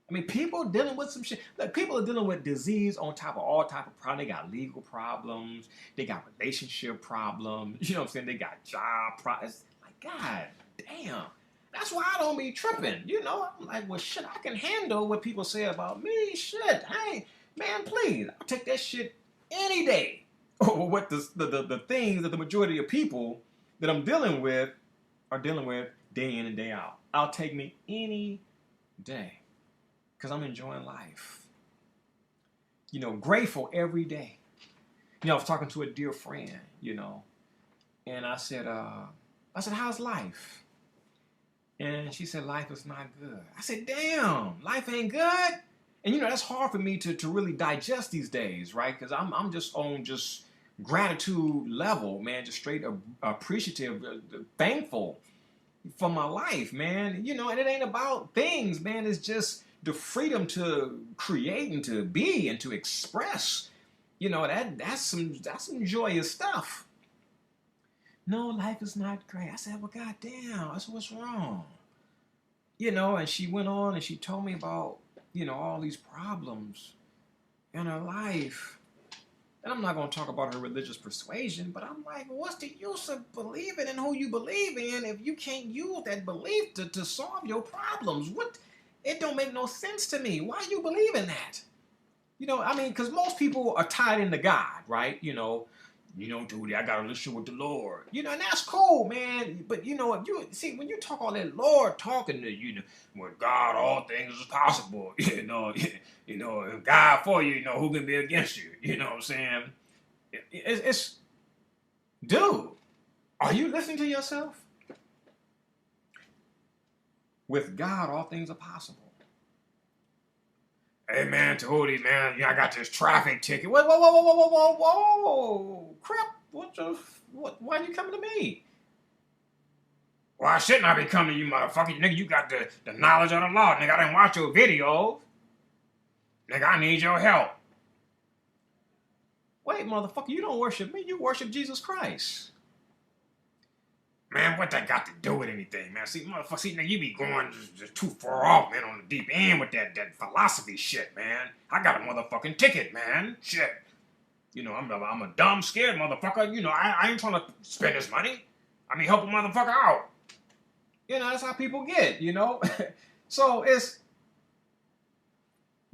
I mean, people dealing with some shit. Look, people are dealing with disease on top of all type of problems. They got legal problems. They got relationship problems. You know what I'm saying? They got job problems. Like, God damn. That's why I don't be tripping. I'm like, well, shit, I can handle what people say about me. Shit, man, please. I'll take that shit any day. Or what the things that the majority of people that I'm dealing with are dealing with day in and day out. I'll take me any day. Because I'm enjoying life. Grateful every day. I was talking to a dear friend, and I said, how's life? And she said, life is not good. I said, damn, life ain't good? And that's hard for me to really digest these days, right? Because I'm just on gratitude level, man, just straight appreciative, thankful for my life, man. And it ain't about things, man. It's just the freedom to create and to be and to express, You know, that's some joyous stuff. No, life is not great. I said, well, goddamn, that's what's wrong. You know, and she went on and she told me about, you know, all these problems in her life. And I'm not going to talk about her religious persuasion, but I'm like, what's the use of believing in who you believe in if you can't use that belief to solve your problems? What? It don't make no sense to me. Why you believe in that? You know, I mean, because most people are tied into God, right? Dude, I got a relationship with the Lord. You know, and that's cool, man. But you know, if you see when you talk all that Lord talking to you, with God, all things is possible. If God for you, who can be against you? You know what I'm saying? It's dude, are you listening to yourself? With God, all things are possible. Hey man, Djehuty, man, I got this traffic ticket. Whoa. Crap, why you coming to me? Why shouldn't I be coming to you, motherfucker? Nigga, you got the knowledge of the law. Nigga, I didn't watch your videos. Nigga, I need your help. Wait, motherfucker, you don't worship me. You worship Jesus Christ. Man, what that got to do with anything, man? See, motherfucker, nigga, you be going just too far off, man, on the deep end with that philosophy shit, man. I got a motherfucking ticket, man. Shit. I'm a dumb, scared motherfucker. I ain't trying to spend this money. I mean, help a motherfucker out. That's how people get, So it's,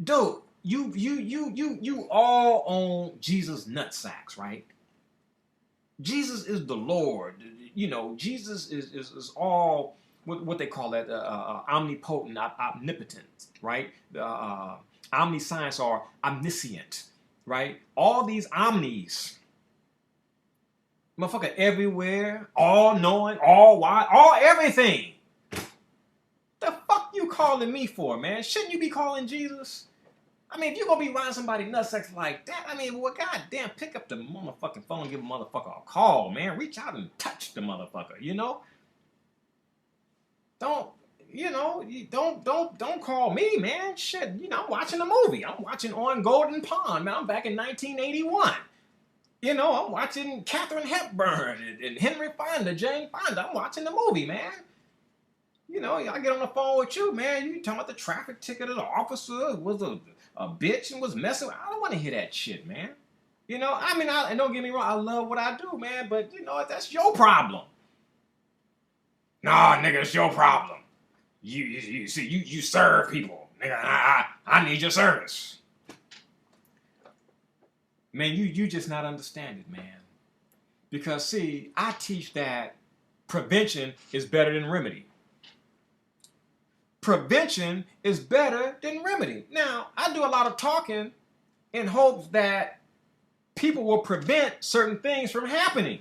dude, you all own Jesus nutsacks, right? Jesus is the Lord. Jesus is all what they call that omnipotent, omnipotent, right? Omniscience or omniscient, right? All these omnis, motherfucker, everywhere, all knowing, all wise, all everything. The fuck you calling me for, man? Shouldn't you be calling Jesus? I mean, if you're gonna be riding somebody nutsack like that, I mean, well, goddamn, pick up the motherfucking phone, give a motherfucker a call, man. Reach out and touch the motherfucker, Don't call me, man. Shit, I'm watching a movie. I'm watching On Golden Pond, man. I'm back in 1981. I'm watching Katharine Hepburn and Henry Fonda, Jane Fonda. I'm watching the movie, man. I get on the phone with you, man. You talking about the traffic ticket of the officer was a bitch and was messing with. I don't want to hear that shit, man. And don't get me wrong, I love what I do, man, but that's your problem. Nah, nigga, it's your problem. You see, you serve people. Nigga, I need your service. Man, you just not understand it, man. Because see, I teach that prevention is better than remedy. Prevention is better than remedy. Now, I do a lot of talking in hopes that people will prevent certain things from happening.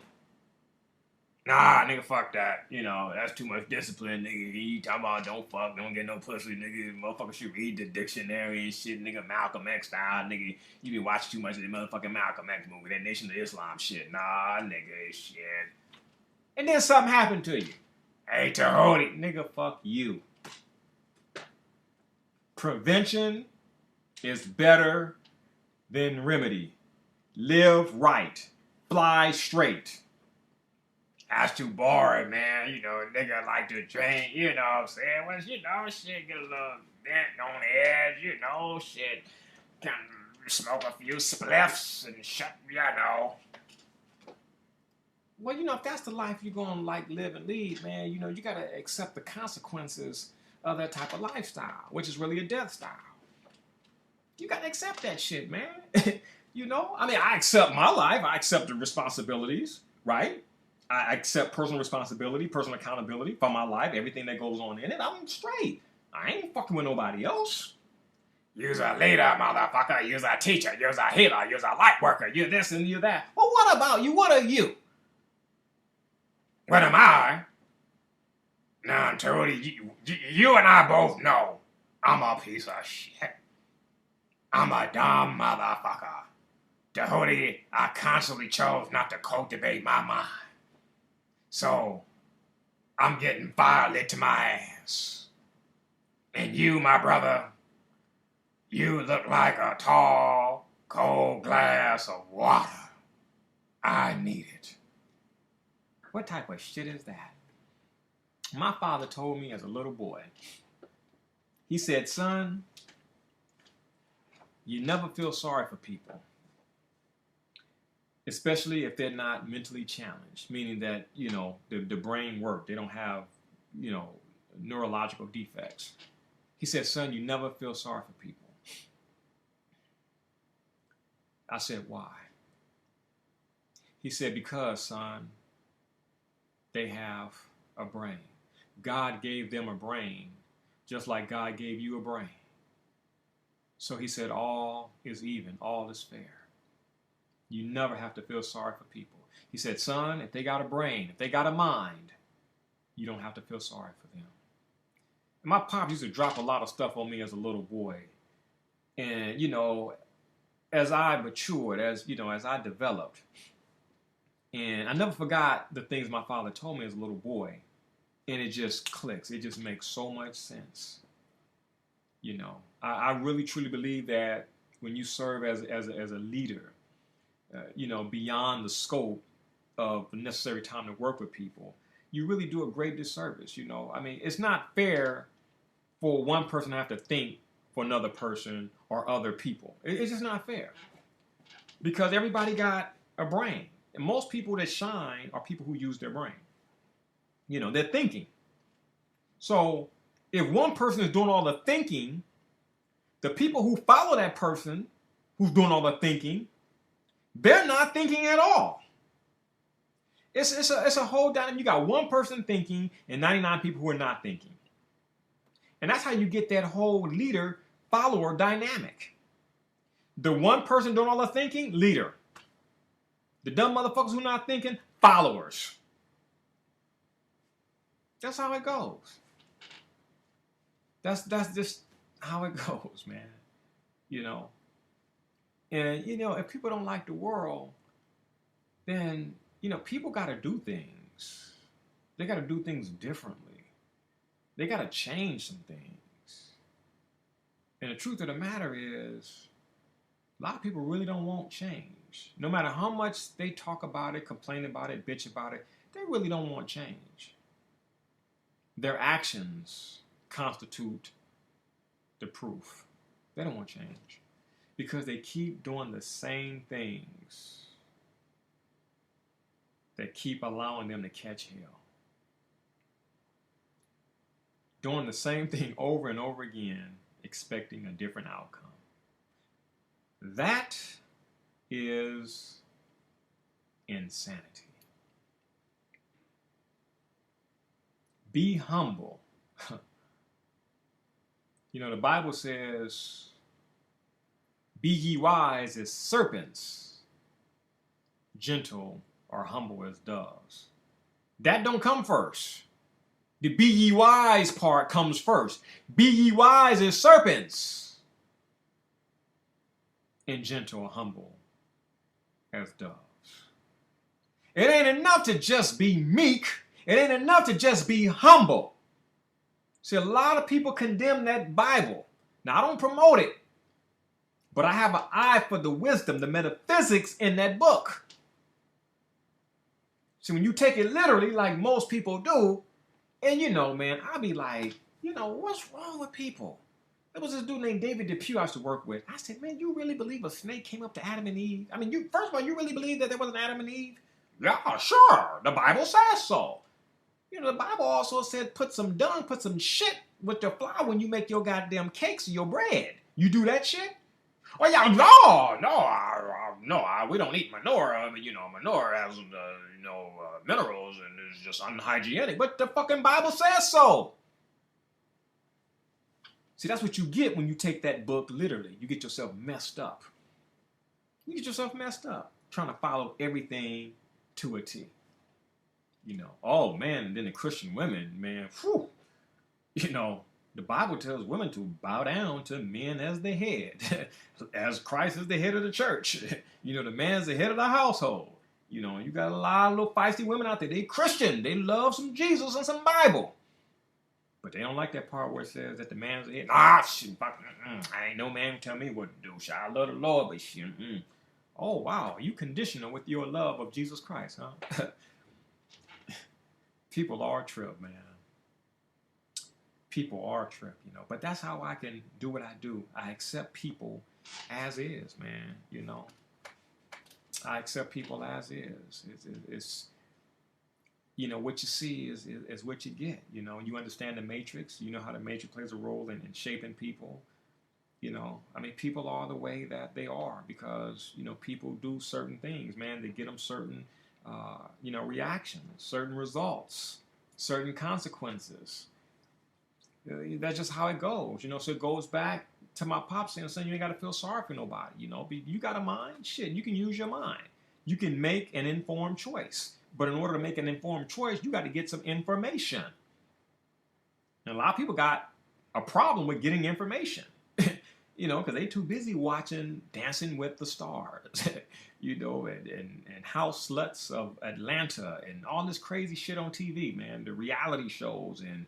Nah, nigga, fuck that. That's too much discipline, nigga. You talking about don't fuck, don't get no pussy, nigga. Motherfucker should read the dictionary and shit, nigga. Malcolm X style, nigga. You be watching too much of the motherfucking Malcolm X movie, that Nation of Islam shit. Nah, nigga, shit. And then something happened to you. Hey, Djehuty, nigga, fuck you. Prevention is better than remedy. Live right. Fly straight. That's too boring, man. Nigga like to drink, what I'm saying? Well, shit, get a little dent on the edge, shit. Can smoke a few spliffs and shut, Well, if that's the life you're going to live and lead, man, you got to accept the consequences of that type of lifestyle, which is really a death style. You got to accept that shit, man. I mean, I accept my life. I accept the responsibilities, right? I accept personal responsibility, personal accountability for my life, everything that goes on in it. I'm straight. I ain't fucking with nobody else. You're a leader, motherfucker. You're a teacher. You're a healer. You're a light worker. You're this and you're that. Well, what about you? What are you? What am I? Now, Djehuty, you and I both know I'm a piece of shit. I'm a dumb motherfucker. Djehuty, I constantly chose not to cultivate my mind. So, I'm getting fire lit to my ass. And you, my brother, you look like a tall, cold glass of water. I need it. What type of shit is that? My father told me as a little boy, he said, son, you never feel sorry for people, especially if they're not mentally challenged, meaning that, the brain work. They don't have, neurological defects. He said, son, you never feel sorry for people. I said, why? He said, because, son, they have a brain. God gave them a brain, just like God gave you a brain. So he said, all is even, all is fair. You never have to feel sorry for people. He said, son, if they got a brain, if they got a mind, you don't have to feel sorry for them. And my pop used to drop a lot of stuff on me as a little boy. And, as I matured, as I developed, and I never forgot the things my father told me as a little boy. And it just clicks. It just makes so much sense. I really, truly believe that when you serve as a leader, beyond the scope of the necessary time to work with people, you really do a great disservice. It's not fair for one person to have to think for another person or other people. It's just not fair. Because everybody got a brain. And most people that shine are people who use their brain. They're thinking. So if one person is doing all the thinking, the people who follow that person who's doing all the thinking, they're not thinking at all. It's a whole dynamic. You got one person thinking and 99 people who are not thinking. And that's how you get that whole leader-follower dynamic. The one person doing all the thinking, leader. The dumb motherfuckers who are not thinking, followers. That's how it goes. That's just how it goes, man. And, if people don't like the world, then, people got to do things. They got to do things differently. They got to change some things. And the truth of the matter is, a lot of people really don't want change. No matter how much they talk about it, complain about it, bitch about it, they really don't want change. Their actions constitute the proof. They don't want change because they keep doing the same things that keep allowing them to catch hell. Doing the same thing over and over again, expecting a different outcome. That is insanity. Be humble. The Bible says, be ye wise as serpents, gentle or humble as doves. That don't come first. The be ye wise part comes first. Be ye wise as serpents, and gentle or humble as doves. It ain't enough to just be meek. It ain't enough to just be humble. See, a lot of people condemn that Bible. Now, I don't promote it, but I have an eye for the wisdom, the metaphysics in that book. See, when you take it literally, like most people do, and man, I'll be like, what's wrong with people? There was this dude named David Depew I used to work with. I said, man, you really believe a snake came up to Adam and Eve? First of all, you really believe that there was an Adam and Eve? Yeah, sure. The Bible says so. The Bible also said put some dung, put some shit with the flour when you make your goddamn cakes or your bread. You do that shit? Oh, yeah, no, we don't eat manure. Manure has, minerals and it's just unhygienic. But the fucking Bible says so. See, that's what you get when you take that book literally. You get yourself messed up. Trying to follow everything to a T. Oh man, and then the Christian women, man, whew. The Bible tells women to bow down to men as the head, as Christ is the head of the church. The man's the head of the household. You got a lot of little feisty women out there. They Christian. They love some Jesus and some Bible. But they don't like that part where it says that the man's ahead. Ah, shit, I ain't no man tell me what to do. Shit, I love the Lord, but shit. Oh, wow. You conditional with your love of Jesus Christ, huh? People are a trip, man. People are a trip, you know. But that's how I can do what I do. I accept people as is, man, you know. I accept people as is. It's you know, what you see is what you get. You know, you understand the matrix. You know how the matrix plays a role in shaping people. You know, I mean, people are the way that they are because, you know, people do certain things, man. They get them certain, you know, reactions, certain results, certain consequences. That's just how it goes, you know. So it goes back to my pops saying, "Son, you ain't got to feel sorry for nobody. You know, you got a mind. Shit, you can use your mind. You can make an informed choice. But in order to make an informed choice, you got to get some information. And a lot of people got a problem with getting information, you know, because they too busy watching Dancing with the Stars, you know, and House Sluts of Atlanta and all this crazy shit on TV, man. The reality shows and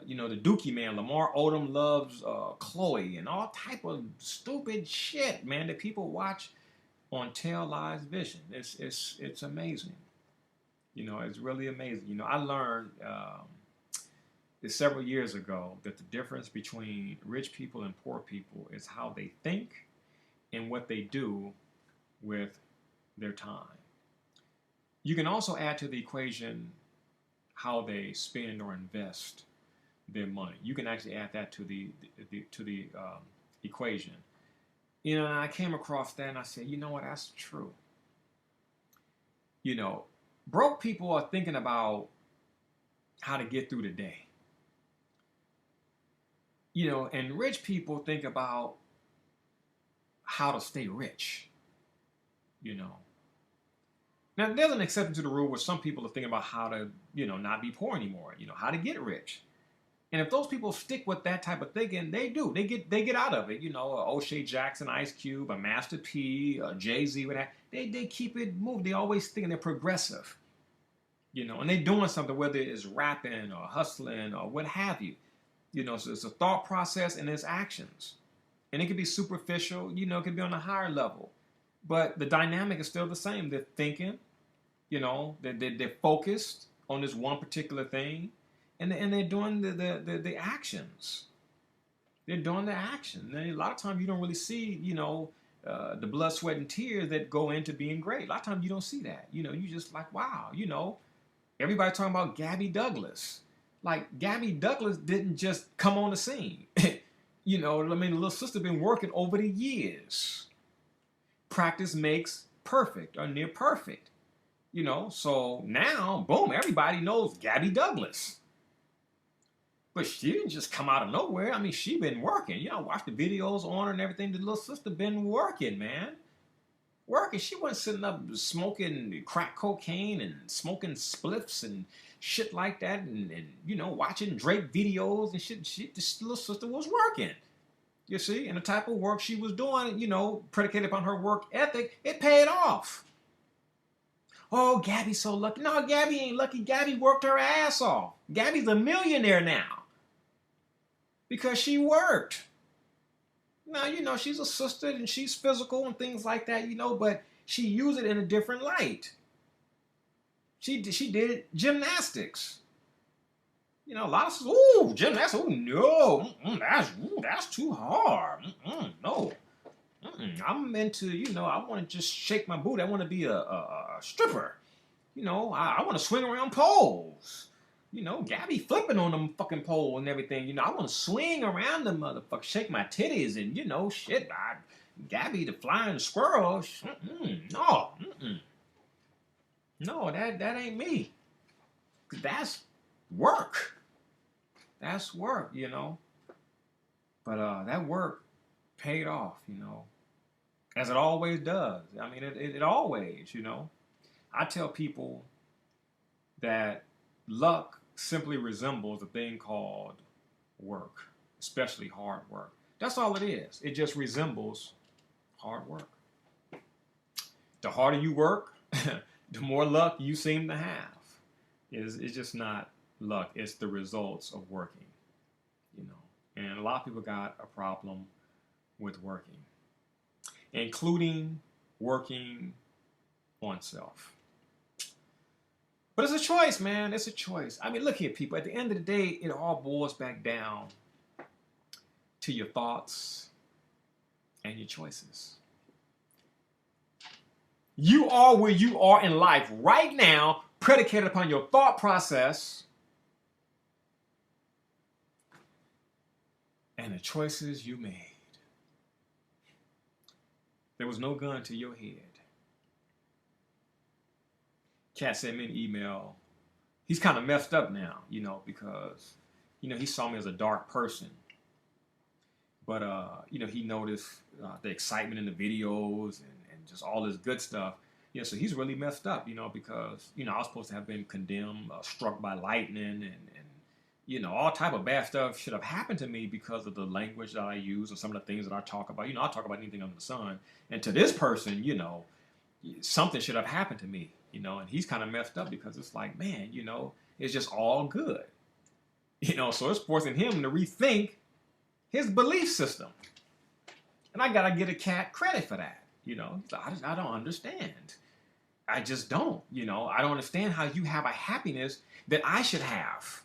you know, the Dookie man, Lamar Odom loves Chloe and all type of stupid shit, man, that people watch on televised vision. It's amazing. You know, it's really amazing. You know, I learned several years ago that the difference between rich people and poor people is how they think and what they do with their time. You can also add to the equation how they spend or invest their money. You can actually add that to the equation. You know, and I came across that and I said, you know what, that's true. You know, broke people are thinking about how to get through the day. You know, and rich people think about how to stay rich. You know. Now, there's an exception to the rule where some people are thinking about how to, you know, not be poor anymore. You know, how to get rich. And if those people stick with that type of thinking, they do. They get out of it. You know, O'Shea Jackson, Ice Cube, a Master P, a Jay-Z, whatever. They keep it moving. They always thinking they're progressive. You know, and they're doing something, whether it's rapping or hustling or what have you. You know, so it's a thought process and it's actions. And it can be superficial, you know, it can be on a higher level. But the dynamic is still the same. They're thinking, you know, they're focused on this one particular thing. And they're doing the actions. They're doing the action. And a lot of times you don't really see, you know, the blood, sweat, and tears that go into being great. A lot of times you don't see that. You know, you just like, wow, you know, everybody talking about Gabby Douglas. Like, Gabby Douglas didn't just come on the scene. You know, I mean, the little sister been working over the years. Practice makes perfect or near perfect. You know, so now, boom, everybody knows Gabby Douglas. But she didn't just come out of nowhere. I mean, she been working. You know, watch the videos on her and everything. The little sister been working, man. Working. She wasn't sitting up smoking crack cocaine and smoking spliffs and shit like that and you know, watching Drake videos and shit. This little sister was working. You see? And the type of work she was doing, you know, predicated upon her work ethic, it paid off. Oh, Gabby's so lucky. No, Gabby ain't lucky. Gabby worked her ass off. Gabby's a millionaire now. Because she worked. Now, you know, she's a sister and she's physical and things like that, you know, but she used it in a different light. She did gymnastics. You know, a lot of sisters, ooh, gymnastics, oh, no, that's too hard. No. I'm into, you know, I want to just shake my booty. I want to be a stripper. You know, I want to swing around poles. You know, Gabby flipping on them fucking pole and everything. You know, I want to swing around them motherfuckers, shake my titties and, you know, shit. Gabby the flying squirrel. No. No, that ain't me. That's work. That's work, you know. But that work paid off, you know. As it always does. I mean, it always, you know. I tell people that luck simply resembles a thing called work, especially hard work. That's all it is. It just resembles hard work. The harder you work, the more luck you seem to have. It's just not luck. It's the results of working, you know. And a lot of people got a problem with working, including working on self. But it's a choice, man. It's a choice. I mean, look here, people. At the end of the day, it all boils back down to your thoughts and your choices. You are where you are in life right now, predicated upon your thought process and the choices you made. There was no gun to your head. Cat sent me an email. He's kind of messed up now, you know, because, you know, he saw me as a dark person. But, you know, he noticed the excitement in the videos and just all this good stuff. Yeah, so he's really messed up, you know, because, you know, I was supposed to have been condemned, struck by lightning, and you know, all type of bad stuff should have happened to me because of the language that I use and some of the things that I talk about. You know, I talk about anything under the sun. And to this person, you know, something should have happened to me, you know, and he's kind of messed up because it's like, man, you know, it's just all good. You know, so it's forcing him to rethink his belief system. And I got to get a cat credit for that. You know, I don't understand. I just don't, you know, I don't understand how you have a happiness that I should have.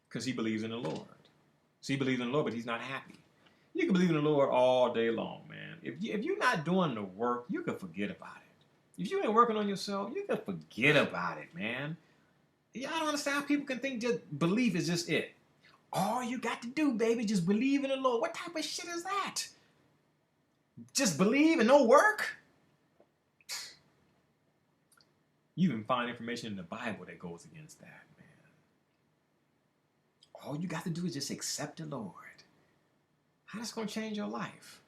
Because he believes in the Lord. So he believes in the Lord, but he's not happy. You can believe in the Lord all day long, man. If you're not doing the work, you can forget about it. If you ain't working on yourself, you can forget about it, man. I don't understand how people can think just belief is just it. All you got to do, baby, just believe in the Lord. What type of shit is that? Just believe and no work? You even find information in the Bible that goes against that, man. All you got to do is just accept the Lord. How's this going to change your life?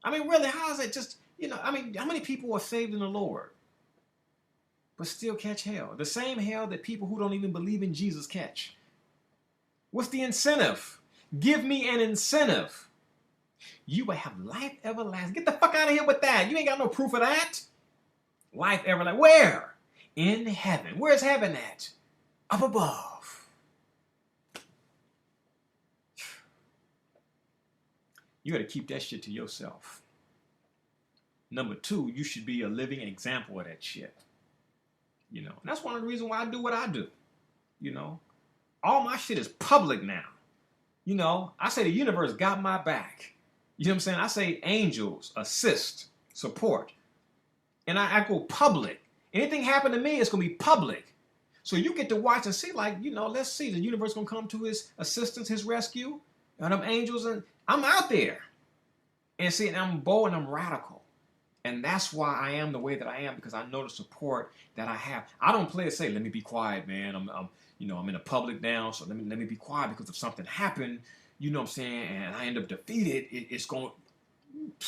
I mean, really, how is it just, you know, I mean, how many people are saved in the Lord but still catch hell? The same hell that people who don't even believe in Jesus catch. What's the incentive? Give me an incentive. You will have life everlasting. Get the fuck out of here with that. You ain't got no proof of that. Life everlasting. Where? In heaven. Where's heaven at? Up above. You got to keep that shit to yourself. Number two, you should be a living example of that shit. You know, and that's one of the reasons why I do what I do. You know, all my shit is public now. You know, I say the universe got my back. You know what I'm saying? I say angels, assist, support. And I go public. Anything happen to me, it's going to be public. So you get to watch and see, like, you know, let's see, the universe going to come to his assistance, his rescue. And them angels, and I'm out there. And see, and I'm bold and I'm radical. And that's why I am the way that I am, because I know the support that I have. I don't play it safe. Let me be quiet, man. I'm in the public now, so let me be quiet, because if something happened, you know what I'm saying, and I end up defeated, it's going to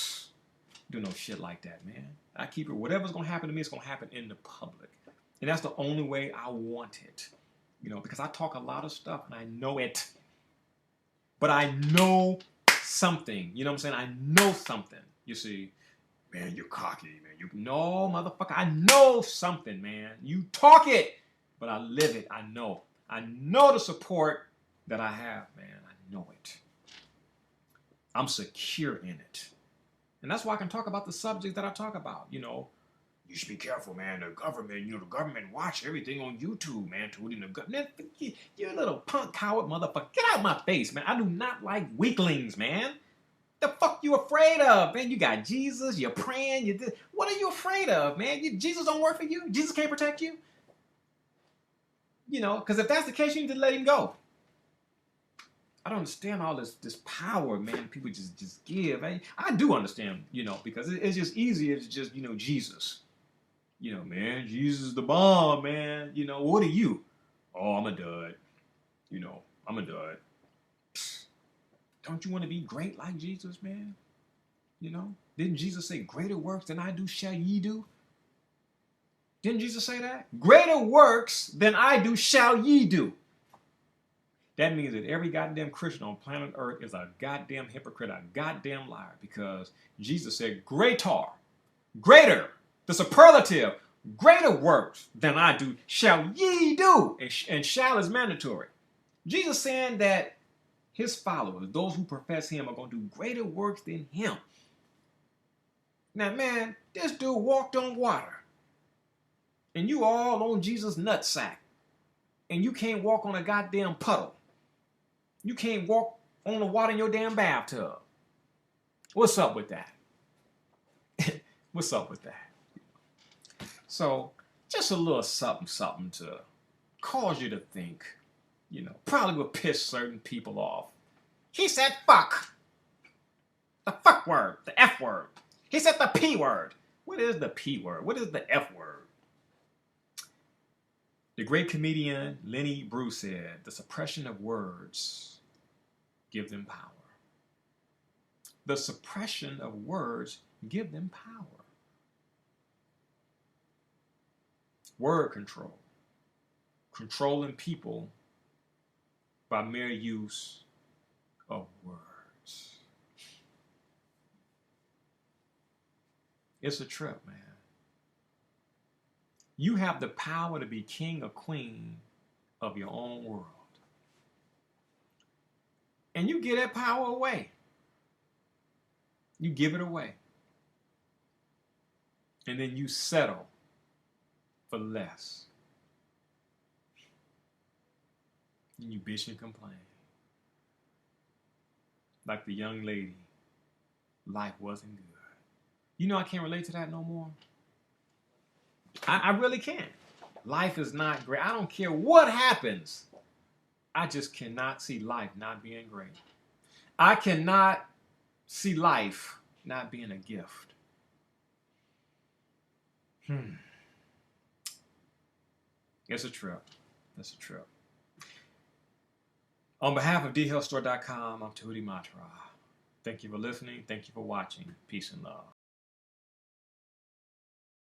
do no shit like that, man. I keep it, whatever's going to happen to me, it's going to happen in the public. And that's the only way I want it. You know, because I talk a lot of stuff and I know it. But I know something. You know what I'm saying? I know something. You see, man, you're cocky, man. No, motherfucker, I know something, man. You talk it, but I live it. I know the support that I have, man. I know it. I'm secure in it. And that's why I can talk about the subject that I talk about. You know, you should be careful, man. The government watch everything on YouTube, man. You little punk coward motherfucker. Get out of my face, man. I do not like weaklings, man. The fuck you afraid of, man? You got Jesus, you're praying, what are you afraid of, man? Jesus don't work for you? Jesus can't protect you? You know, because if that's the case, you need to let him go. I don't understand all this power, man, people just give. I do understand, you know, because it's just easier to just, you know, Jesus. You know, man, Jesus is the bomb, man. You know, what are you? Oh, I'm a dud. You know, I'm a dud. Psst. Don't you want to be great like Jesus, man? You know? Didn't Jesus say, greater works than I do shall ye do? Didn't Jesus say that? Greater works than I do shall ye do. That means that every goddamn Christian on planet Earth is a goddamn hypocrite, a goddamn liar, because Jesus said greater, the superlative, Greater works than I do shall ye do. And shall is mandatory. Jesus saying that his followers, those who profess him, are going to do greater works than him. Now, man, this dude walked on water. And you all on Jesus' nutsack. And you can't walk on a goddamn puddle. You can't walk on the water in your damn bathtub. What's up with that? What's up with that? So, just a little something to cause you to think, probably will piss certain people off. He said fuck. The fuck word. The F word. He said the P word. What is the P word? What is the F word? The great comedian Lenny Bruce said, the suppression of words give them power. The suppression of words give them power. Word control. Controlling people by mere use of words. It's a trip, man. You have the power to be king or queen of your own world. And you give that power away. You give it away. And then you settle for less. And you bitch and complain. Like the young lady, life wasn't good. I can't relate to that no more. I really can't. Life is not great. I don't care what happens. I just cannot see life not being great. I cannot see life not being a gift. It's a trip. It's a trip. On behalf of dhealthstore.com, I'm Djehuty. Thank you for listening. Thank you for watching. Peace and love.